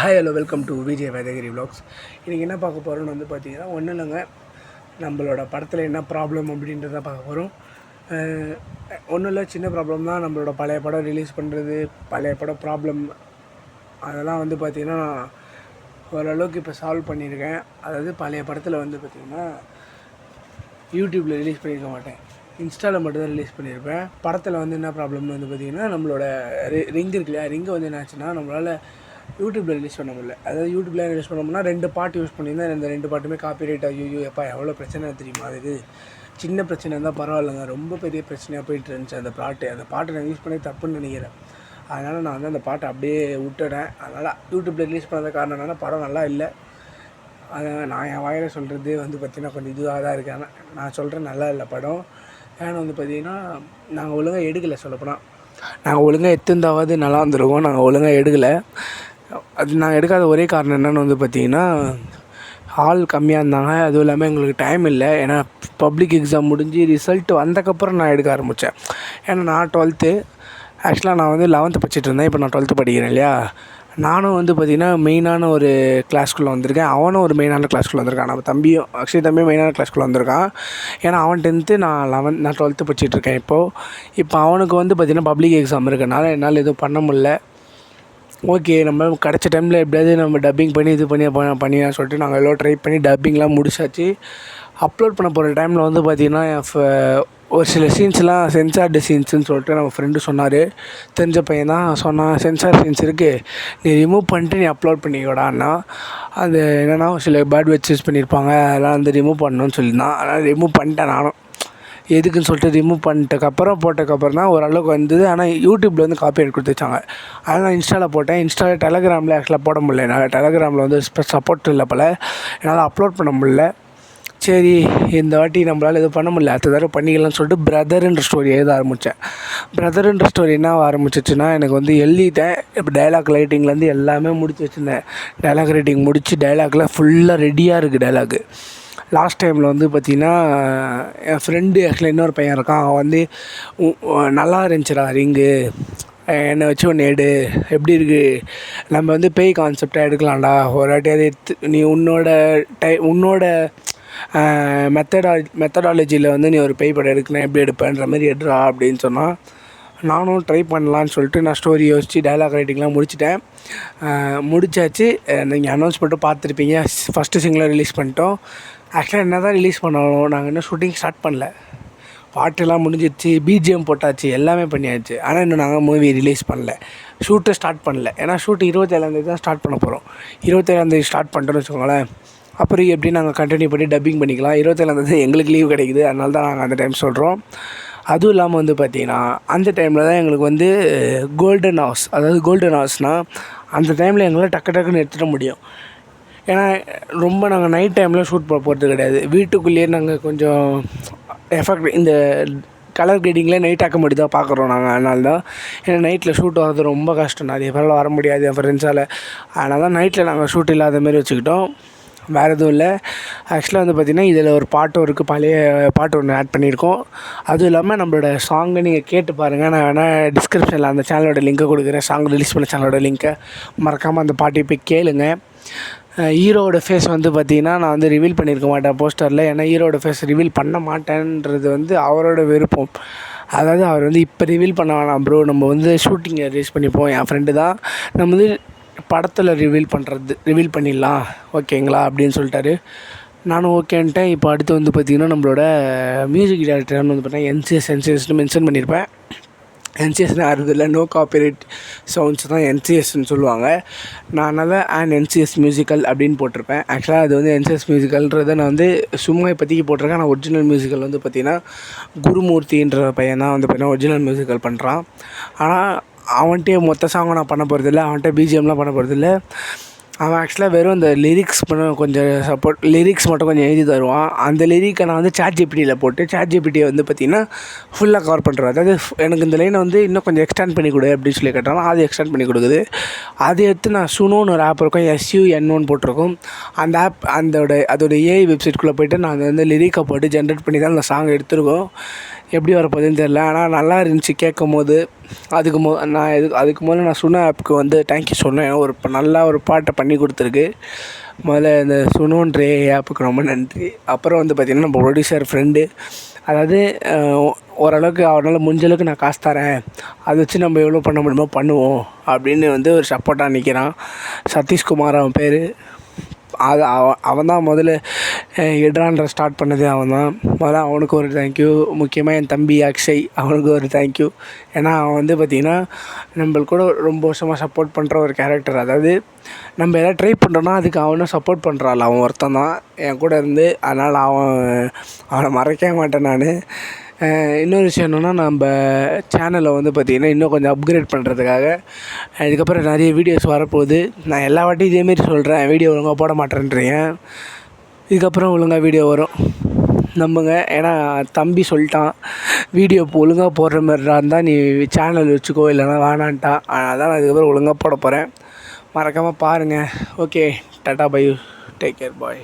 Hi hello welcome to Vijay Vedagiri vlogs. இன்றைக்கி என்ன பார்க்க போகிறோன்னு பார்த்தீங்கன்னா ஒன்றும் இல்லைங்க, நம்மளோட படத்தில் என்ன ப்ராப்ளம் அப்படின்றத பார்க்க போகிறோம். ஒன்றும் இல்லை, சின்ன ப்ராப்ளம் தான். நம்மளோட பழைய படம் ரிலீஸ் பண்ணுறது, பழைய படம் ப்ராப்ளம் அதெல்லாம் பார்த்திங்கன்னா ஓரளவுக்கு இப்போ சால்வ் பண்ணியிருக்கேன். அதாவது பழைய படத்தில் பார்த்திங்கன்னா யூடியூப்பில் ரிலீஸ் பண்ணியிருக்க மாட்டேன், இன்ஸ்டாவில் மட்டும்தான் ரிலீஸ் பண்ணியிருப்பேன். படத்தில் என்ன ப்ராப்ளம்னு பார்த்திங்கன்னா நம்மளோட ரிங் இருக்கு இல்லையா, ரிங்கு என்னாச்சுன்னா நம்மளால் யூடியூப்பில் ரிலீஸ் பண்ண முடியல. அதாவது யூடியூப்பில் ரிலீஸ் பண்ணோம்னா 2 பாட்டு யூஸ் பண்ணியிருந்தேன். இந்த 2 பாட்டுமே காப்பிரைட். ஐயோ எப்பா எவ்வளோ பிரச்சனை தெரியுமா? அது சின்ன பிரச்சனை இருந்தால் பரவாயில்லைங்க, ரொம்ப பெரிய பிரச்சனையாக போயிட்டு இருந்துச்சு அந்த பாட்டை நான் யூஸ் பண்ணி தப்புன்னு நினைக்கிறேன். அதனால் நான் அந்த பாட்டை அப்படியே விட்டுறேன். அதனால் யூடியூப்பில் ரிலீஸ் பண்ணது காரணம் என்னென்னா படம் நல்லா இல்லை. அதை நான் என் வாயில் சொல்கிறது பார்த்திங்கன்னா கொஞ்சம் இதுவாக தான் இருக்கேன். நான் சொல்கிறேன் நல்லா இல்லை படம். ஏன்னா பார்த்திங்கன்னா நாங்கள் ஒழுங்காக எடுக்கலை. சொல்லப்போனால் நாங்கள் ஒழுங்காக எடுத்திருந்தாவது நல்லா இருந்திருக்கோம். நாங்கள் ஒழுங்காக எடுக்கலை. அது நான் எடுக்காத ஒரே காரணம் என்னென்னு பார்த்திங்கன்னா ஆள் கம்மியாக இருந்தாங்க. அதுவும் இல்லாமல் எங்களுக்கு டைம் இல்லை. ஏன்னா பப்ளிக் எக்ஸாம் முடிஞ்சு ரிசல்ட் வந்தக்கப்புறம் நான் எடுக்க ஆரம்பித்தேன். ஏன்னா நான் 12th, ஆக்சுவலாக நான் 11th படிச்சுட்டு இருந்தேன். இப்போ நான் 12th படிக்கிறேன் இல்லையா. நானும் பார்த்திங்கன்னா மெயினான ஒரு கிளாஸ்க்குள்ளே வந்திருக்கேன். அவனும் ஒரு மெயினான கிளாஸ்க்குள்ளே வந்திருக்கான். நம்ம தம்பியும் தம்பியும் மெயினான கிளாஸ்க்குள்ளே வந்திருக்கான். ஏன்னா அவன் 10th, நான் 12th படிச்சுட்ருக்கேன். இப்போ அவனுக்கு பார்த்திங்கன்னா பப்ளிக் எக்ஸாம் இருக்கனால என்னால் எதுவும் பண்ண முடில. ஓகே, நம்ம கிடச்ச டைமில் எப்படியாவது நம்ம டப்பிங் பண்ணி இது பண்ணிடலாம் சொல்லிட்டு நாங்கள் எல்லாம் ட்ரை பண்ணி டப்பிங்லாம் முடிச்சாச்சு. அப்லோட் பண்ண போகிற டைமில் பார்த்திங்கன்னா ஒரு சில சீன்ஸ்லாம் சென்சார்டு சீன்ஸுன்னு சொல்லிட்டு நம்ம ஃப்ரெண்டு சொன்னார். தெரிஞ்ச பையன் தான் சொன்னான், சென்சார் சீன்ஸ் இருக்குது, நீ ரிமூவ் பண்ணிட்டு நீ அப்லோட் பண்ணிக்கூடான்னா. அது என்னென்னா சில பேட் வேர்ட்ஸ் யூஸ் பண்ணியிருப்பாங்க, அதெல்லாம் ரிமூவ் பண்ணணும்னு சொல்லியிருந்தான். அதனால் ரிமூவ் பண்ணிட்டேன் நானும். எதுக்குன்னு சொல்லிட்டு ரிமூவ் போட்டதுக்கப்புறம் தான் ஓரளவுக்கு வந்தது. ஆனால் யூடியூப்பில் காப்பிரைட் கொடுத்து வச்சாங்க. அதனால் நான் இன்ஸ்டாவில் போட்டேன். இன்ஸ்டாவில் டெலகிராமில் ஆக்சுவலாக போட முடியல. என்னால் டெலகிராமில் சப்போர்ட் இல்லை போல், என்னால் அப்லோட் பண்ண முடியல. சரி, இந்த வாட்டி நம்மளால் எதுவும் பண்ண முடியல, அடுத்த தடவை பண்ணிக்கலாம்னு சொல்லிட்டு பிரதர்ன்ற ஸ்டோரி எழுத ஆரம்பித்தேன். பிரதர்ன்ற ஸ்டோரி என்ன ஆரம்பிச்சிச்சுன்னா, எனக்கு எழுதிட்டேன். இப்போ டைலாக் ரைட்டிங்லேருந்து எல்லாமே முடிச்சு வச்சுருந்தேன். டைலாக் ரைட்டிங் முடித்து டைலாக்ல ஃபுல்லாக ரெடியாக இருக்குது டைலாக்கு. லாஸ்ட் டைமில் பார்த்திங்கன்னா என் ஃப்ரெண்டு ஆக்சுவலாக இன்னொரு பையன் இருக்கான். அவன் நல்லா இருந்துச்சுடா ரிங்கு, என்னை வச்சு ஒன்று எடு, எப்படி இருக்குது, நம்ம பேய் கான்செப்டாக எடுக்கலாம்டா, ஒரு வாட்டி அதை எடுத்து நீ உன்னோட மெத்தடாலஜியில் நீ ஒரு பேய் படம் எடுக்கணும், எப்படி எடுப்பேன்ற மாதிரி எடுறா அப்படின்னு சொன்னால், நானும் ட்ரை பண்ணலான்னு சொல்லிட்டு நான் ஸ்டோரி யோசித்து டைலாக் ரைட்டிங்லாம் முடிச்சாச்சு. நீங்கள் அனௌன்ஸ்மெண்ட்டும் பார்த்துருப்பீங்க. ஃபஸ்ட்டு சிங்கிளாக ரிலீஸ் பண்ணிட்டோம். ஆக்சுவலாக என்ன தான் ரிலீஸ் பண்ணணும், நாங்கள் இன்னும் ஷூட்டிங் ஸ்டார்ட் பண்ணல. பாட்டெல்லாம் முடிஞ்சிடுச்சு, பிஜிஎம் போட்டாச்சு, எல்லாமே பண்ணியாச்சு. ஆனால் இன்னும் நாங்கள் மூவி ரிலீஸ் பண்ணல, ஷூட்டை ஸ்டார்ட் பண்ணல. ஏன்னா ஷூட்டு 27ஆந்தேதி தான் ஸ்டார்ட் பண்ண போகிறோம். 27ஆந்தேதி ஸ்டார்ட் பண்ணிட்டோன்னு வச்சுக்கோங்களேன். அப்புறம் எப்படி நாங்கள் கண்டினியூ பண்ணி டப்பிங் பண்ணிக்கலாம். 27ஆந்தேதி எங்களுக்கு லீவ் கிடைக்குது, அதனால தான் நாங்கள் அந்த டைம் சொல்கிறோம். அதுவும் இல்லாமல் பார்த்திங்கன்னா அந்த டைமில் தான் எங்களுக்கு கோல்டன் ஹவர்ஸ். அதாவது கோல்டன் ஹவர்ஸ்னால் அந்த டைமில் எங்களால் டக்குன்னு எடுத்துட முடியும். ஏன்னா ரொம்ப நாங்கள் நைட் டைமில் ஷூட் போகிறது கிடையாது. வீட்டுக்குள்ளேயே நாங்கள் கொஞ்சம் எஃபெக்ட் இந்த கலர் கிரேடிங்கில் நைட் ஆக்க தான் பார்க்குறோம் நாங்கள். அதனால தான், ஏன்னா நைட்டில் ஷூட் வர்றது ரொம்ப கஷ்டம். நிறைய பேரால் வர முடியாது என் ஃப்ரெண்ட்ஸால். அதனால தான் நைட்டில் நாங்கள் ஷூட் இல்லாத மாரி வச்சுக்கிட்டோம். வேறு எதுவும் இல்லை. ஆக்சுவலாக பார்த்திங்கன்னா இதில் ஒரு பாட்டும் இருக்குது, பழைய பாட்டு ஒன்று ஆட் பண்ணியிருக்கோம். அதுவும் இல்லாமல் நம்மளோட சாங்கை நீங்கள் கேட்டு பாருங்கள். நான் வேணால் டிஸ்கிரிப்ஷனில் அந்த சேனலோட லிங்க்கை கொடுக்குறேன். சாங் ரிலீஸ் பண்ண சேனலோட லிங்க்கை மறக்காமல் அந்த பாட்டை போய் கேளுங்க. ஹீரோவோட ஃபேஸ் பார்த்திங்கன்னா நான் ரிவீல் பண்ணியிருக்க மாட்டேன் போஸ்டரில். ஏன்னா ஹீரோவோட ஃபேஸ் ரிவீல் பண்ண மாட்டேன்றது அவரோட விருப்பம். அதாவது அவர் இப்போ ரிவீல் பண்ண வேணாம் ப்ரோ, நம்ம ஷூட்டிங்கை ரிலீஸ் பண்ணிப்போம். என் ஃப்ரெண்டு தான், நம்ம படத்தில் ரிவீல் பண்ணிடலாம் ஓகேங்களா அப்படின்னு சொல்லிட்டாரு. நானும் ஓகேன்ட்டேன். இப்போ அடுத்து பார்த்திங்கன்னா நம்மளோட மியூசிக் டைரக்டர்னு பார்த்தீங்கன்னா என்சிஎஸ்னு மென்ஷன் பண்ணியிருப்பேன். என்சிஎஸ்னு ஆறுதில்லை, நோ காப்பிரைட் சவுண்ட்ஸ் தான் என்சிஎஸ்ன்னு சொல்லுவாங்க. நான் அதனால் என்சிஎஸ் மியூசிக்கல் அப்படின்னு போட்டிருப்பேன். ஆக்சுவலாக அது என்சிஎஸ் மியூசிக்கல்ன்றதை நான் சும்மா இப்போதைக்கு போட்டிருக்கேன். ஆனால் ஒரிஜினல் மியூசிக்கல் பார்த்திங்கன்னா குருமூர்த்தின்ற பையன் தான் பார்த்தீங்கன்னா ஒரிஜினல் மியூசிக்கல் பண்ணுறான். ஆனால் அவன்கிட்டே மொத்த சாங்கும் நான் பண்ண போகிறதில்ல, அவன்கிட்ட பிஜிஎம்லாம் பண்ண போகிறதில்ல. அவன் ஆக்சுவலாக வெறும் இந்த லிரிக்ஸ் கொஞ்சம் லிரிக்ஸ் மட்டும் கொஞ்சம் எழுதி தருவான். அந்த லிரிக்கை நான் சாட்ஜிபிடியில் போட்டு சாட்ஜிபிடியை பார்த்திங்கன்னா ஃபுல்லாக கவர் பண்ணுறேன். அதாவது எனக்கு இந்த லைனை இன்னும் கொஞ்சம் எக்ஸ்டெண்ட் பண்ணி கொடு அப்படின்னு சொல்லி கேட்டாலும் அது எக்ஸ்டெண்ட் பண்ணி கொடுக்குது. அதை எடுத்து நான் சுனோன்னு ஒரு ஆப் இருக்கும், SUN1 போட்டிருக்கும். அந்த ஆப் அதோட ஏஐ வெப்சைட்குள்ளே போய்ட்டு நான் லிரிக்கை போட்டு ஜென்ரேட் பண்ணி தான் அந்த சாங் எடுத்துருக்கோம். எப்படி வரப்போகுதுன்னு தெரில. ஆனால் நல்லா இருந்துச்சு கேட்கும்போது. அதுக்கு முதல்ல நான் சுனோ ஆப்புக்கு வந்து தேங்க்யூ சொன்னேன். நல்லா ஒரு பாட்டை பண்ணி கொடுத்துருக்கு. முதல்ல இந்த சுனோன்ற ஆப்புக்கு ரொம்ப நன்றி. அப்புறம் வந்து பார்த்திங்கன்னா நம்ம ப்ரொடியூசர் ஃப்ரெண்டு, அதாவது ஓரளவுக்கு அவனால் முடிஞ்சளவுக்கு நான் காசு தரேன், அதை வச்சு நம்ம எவ்வளோ பண்ண முடியுமோ பண்ணுவோம் அப்படின்னு வந்து ஒரு சப்போர்ட்டாக நிற்கிறான். சதீஷ்குமார் அவன் பேர். அவன் தான் முதல்ல எட்ரான்ற ஸ்டார்ட் பண்ணது அவன் தான். முதல்ல அவனுக்கு ஒரு தேங்க்யூ. முக்கியமாக என் தம்பி அக்ஷய், அவனுக்கு ஒரு தேங்க்யூ. ஏன்னா அவன் வந்து பார்த்திங்கன்னா நம்மளுக்கு கூட ரொம்ப வருஷமாக சப்போர்ட் பண்ணுற ஒரு கேரக்டர். அதாவது நம்ம எதாவது ட்ரை பண்ணுறோன்னா அதுக்கு அவனும் சப்போர்ட் பண்ணுறாள். அவன் ஒருத்தன் தான் என் கூட இருந்து. அதனால் அவனை மறக்கவே மாட்டேன் நான். இன்னொரு விஷயம் என்னென்னா, நம்ம சேனலை வந்து பார்த்திங்கன்னா இன்னும் கொஞ்சம் அப்கிரேட் பண்ணுறதுக்காக இதுக்கப்புறம் நிறைய வீடியோஸ் வரப்போகுது. நான் எல்லா வாட்டியும் இதேமாரி சொல்கிறேன், வீடியோ ஒழுங்காக போட மாட்டேன்றீங்க. இதுக்கப்புறம் ஒழுங்காக வீடியோ வரும் நம்புங்க. ஏன்னா தம்பி சொல்லிட்டான், வீடியோ இப்போ ஒழுங்காக போடுற மாதிரிடா இருந்தால் நீ சேனல் வச்சுக்கோ, இல்லைனா வேணான்ட்டான். அதான் நான் இதுக்கப்புறம் ஒழுங்காக போட போகிறேன். மறக்காமல் பாருங்கள். Okay, tata bye, take care, பாய்.